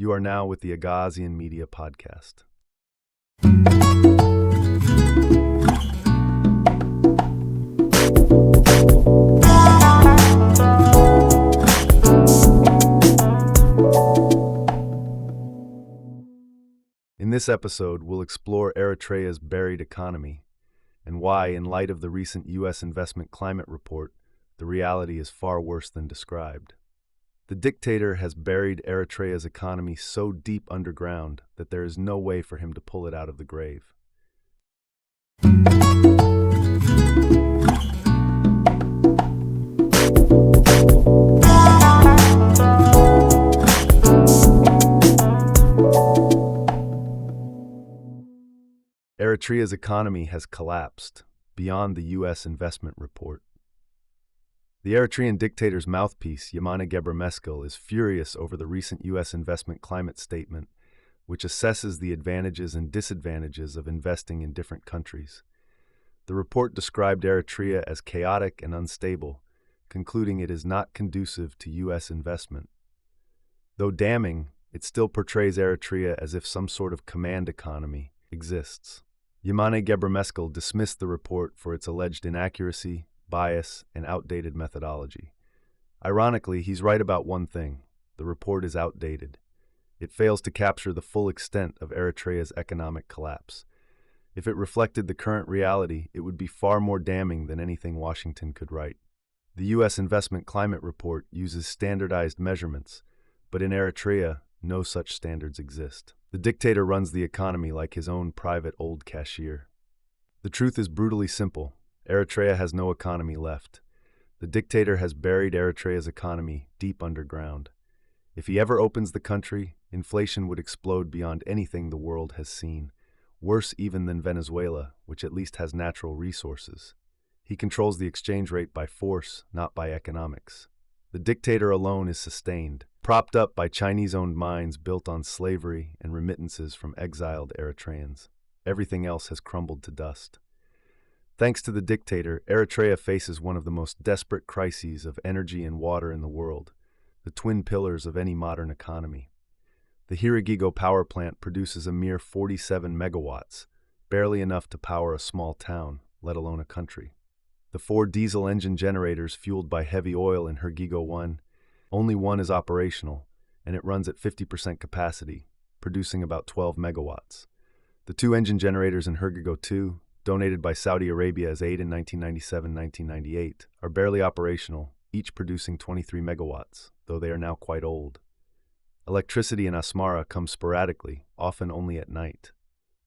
You are now with the Agazian Media Podcast. In this episode, we'll explore Eritrea's buried economy and why, in light of the recent U.S. investment climate report, the reality is far worse than described. The dictator has buried Eritrea's economy so deep underground that there is no way for him to pull it out of the grave. Eritrea's economy has collapsed beyond the U.S. investment report. The Eritrean dictator's mouthpiece, Yamana Gebremeskel, is furious over the recent U.S. investment climate statement, which assesses the advantages and disadvantages of investing in different countries. The report described Eritrea as chaotic and unstable, concluding it is not conducive to U.S. investment. Though damning, it still portrays Eritrea as if some sort of command economy exists. Yamana Gebremeskel dismissed the report for its alleged inaccuracy, bias, and outdated methodology. Ironically, he's right about one thing: the report is outdated. It fails to capture the full extent of Eritrea's economic collapse. If it reflected the current reality, it would be far more damning than anything Washington could write. The U.S. investment climate report uses standardized measurements, but in Eritrea, no such standards exist. The dictator runs the economy like his own private old cashier. The truth is brutally simple. Eritrea has no economy left. The dictator has buried Eritrea's economy deep underground. If he ever opens the country, inflation would explode beyond anything the world has seen, worse even than Venezuela, which at least has natural resources. He controls the exchange rate by force, not by economics. The dictator alone is sustained, propped up by Chinese-owned mines built on slavery and remittances from exiled Eritreans. Everything else has crumbled to dust. Thanks to the dictator, Eritrea faces one of the most desperate crises of energy and water in the world, the twin pillars of any modern economy. The Hiragigo power plant produces a mere 47 megawatts, barely enough to power a small town, let alone a country. The 4 diesel engine generators fueled by heavy oil in Hiragigo 1, only one is operational, and it runs at 50% capacity, producing about 12 megawatts. The 2 engine generators in Hiragigo 2, donated by Saudi Arabia as aid in 1997-1998, are barely operational, each producing 23 megawatts, though they are now quite old. Electricity in Asmara comes sporadically, often only at night.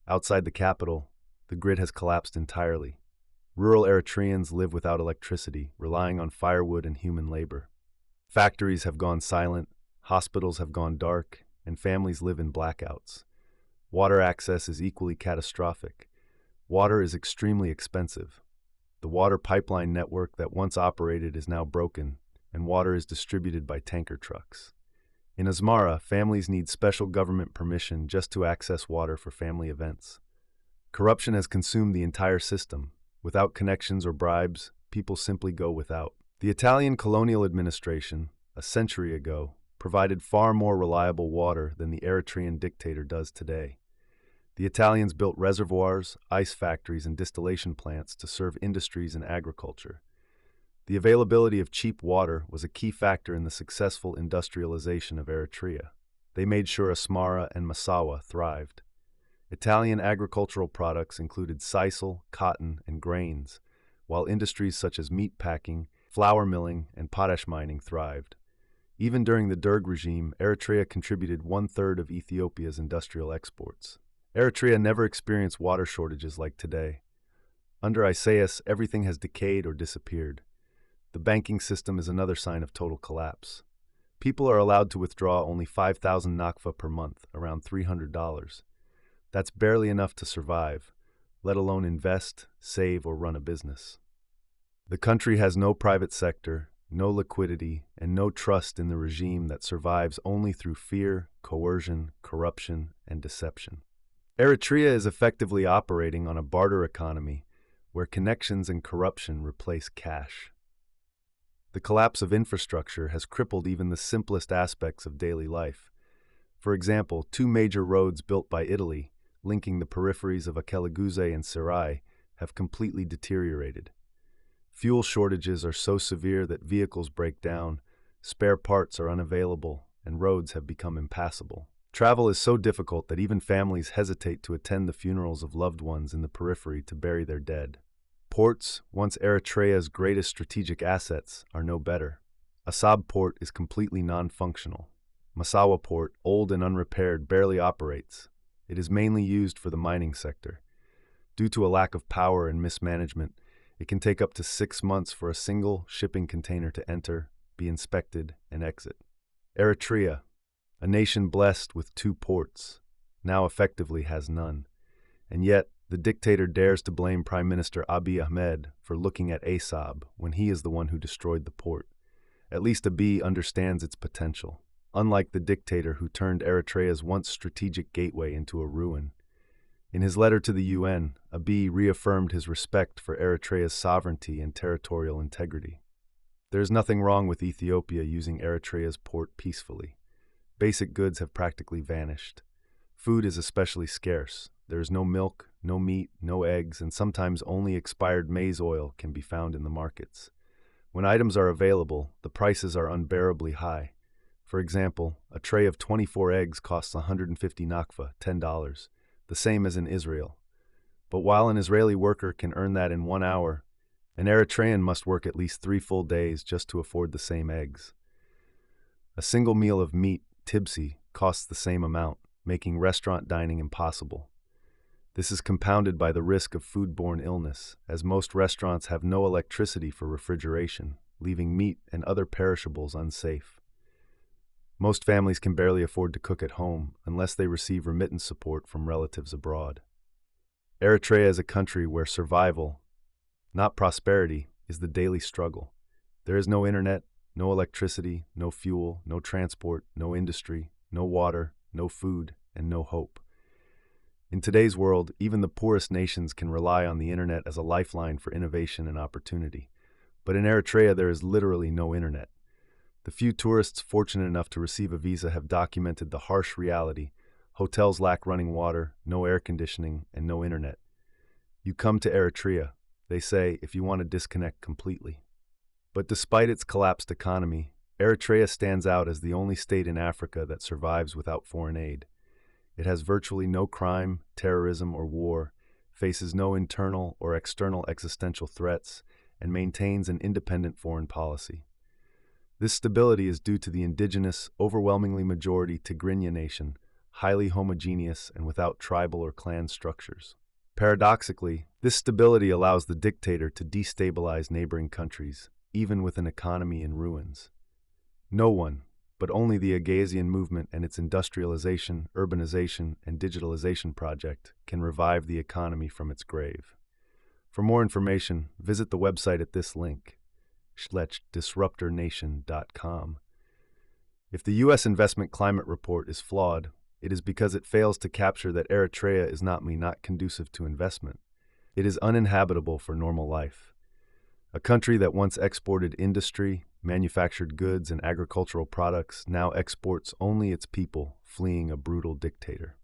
Outside the capital, the grid has collapsed entirely. Rural Eritreans live without electricity, relying on firewood and human labor. Factories have gone silent, hospitals have gone dark, and families live in blackouts. Water access is equally catastrophic. Water is extremely expensive. The water pipeline network that once operated is now broken, and water is distributed by tanker trucks. In Asmara, families need special government permission just to access water for family events. Corruption has consumed the entire system. Without connections or bribes, people simply go without. The Italian colonial administration, a century ago, provided far more reliable water than the Eritrean dictator does today. The Italians built reservoirs, ice factories, and distillation plants to serve industries and agriculture. The availability of cheap water was a key factor in the successful industrialization of Eritrea. They made sure Asmara and Massawa thrived. Italian agricultural products included sisal, cotton, and grains, while industries such as meat packing, flour milling, and potash mining thrived. Even during the Derg regime, Eritrea contributed 1/3 of Ethiopia's industrial exports. Eritrea never experienced water shortages like today. Under Isaias, everything has decayed or disappeared. The banking system is another sign of total collapse. People are allowed to withdraw only 5,000 nakfa per month, around $300. That's barely enough to survive, let alone invest, save, or run a business. The country has no private sector, no liquidity, and no trust in the regime that survives only through fear, coercion, corruption, and deception. Eritrea is effectively operating on a barter economy where connections and corruption replace cash. The collapse of infrastructure has crippled even the simplest aspects of daily life. For example, two major roads built by Italy, linking the peripheries of Akelaguse and Sirai, have completely deteriorated. Fuel shortages are so severe that vehicles break down, spare parts are unavailable, and roads have become impassable. Travel is so difficult that even families hesitate to attend the funerals of loved ones in the periphery to bury their dead. Ports, once Eritrea's greatest strategic assets, are no better. Assab port is completely non-functional. Massawa port, old and unrepaired, barely operates. It is mainly used for the mining sector. Due to a lack of power and mismanagement, it can take up to 6 months for a single shipping container to enter, be inspected, and exit. Eritrea, a nation blessed with 2 ports, now effectively has none. And yet, the dictator dares to blame Prime Minister Abiy Ahmed for looking at Assab when he is the one who destroyed the port. At least Abiy understands its potential, unlike the dictator who turned Eritrea's once strategic gateway into a ruin. In his letter to the UN, Abiy reaffirmed his respect for Eritrea's sovereignty and territorial integrity. There is nothing wrong with Ethiopia using Eritrea's port peacefully. Basic goods have practically vanished. Food is especially scarce. There is no milk, no meat, no eggs, and sometimes only expired maize oil can be found in the markets. When items are available, the prices are unbearably high. For example, a tray of 24 eggs costs 150 nakfa, $10, the same as in Israel. But while an Israeli worker can earn that in 1 hour, an Eritrean must work at least 3 full days just to afford the same eggs. A single meal of meat, tibsi, costs the same amount, making restaurant dining impossible. This is compounded by the risk of foodborne illness, as most restaurants have no electricity for refrigeration, leaving meat and other perishables unsafe. Most families can barely afford to cook at home unless they receive remittance support from relatives abroad. Eritrea is a country where survival, not prosperity, is the daily struggle. There is no internet, no electricity, no fuel, no transport, no industry, no water, no food, and no hope. In today's world, even the poorest nations can rely on the internet as a lifeline for innovation and opportunity. But in Eritrea, there is literally no internet. The few tourists fortunate enough to receive a visa have documented the harsh reality. Hotels lack running water, no air conditioning, and no internet. You come to Eritrea, they say, if you want to disconnect completely. But despite its collapsed economy, Eritrea stands out as the only state in Africa that survives without foreign aid. It has virtually no crime, terrorism, or war, faces no internal or external existential threats, and maintains an independent foreign policy. This stability is due to the indigenous, overwhelmingly majority Tigrinya nation, highly homogeneous and without tribal or clan structures. Paradoxically, this stability allows the dictator to destabilize neighboring countries, even with an economy in ruins. No one, but only the Agassian movement and its industrialization, urbanization, and digitalization project can revive the economy from its grave. For more information, visit the website at this link, disruptornation.com. If the U.S. investment climate report is flawed, it is because it fails to capture that Eritrea is not conducive to investment. It is uninhabitable for normal life. A country that once exported industry, manufactured goods, and agricultural products now exports only its people, fleeing a brutal dictator.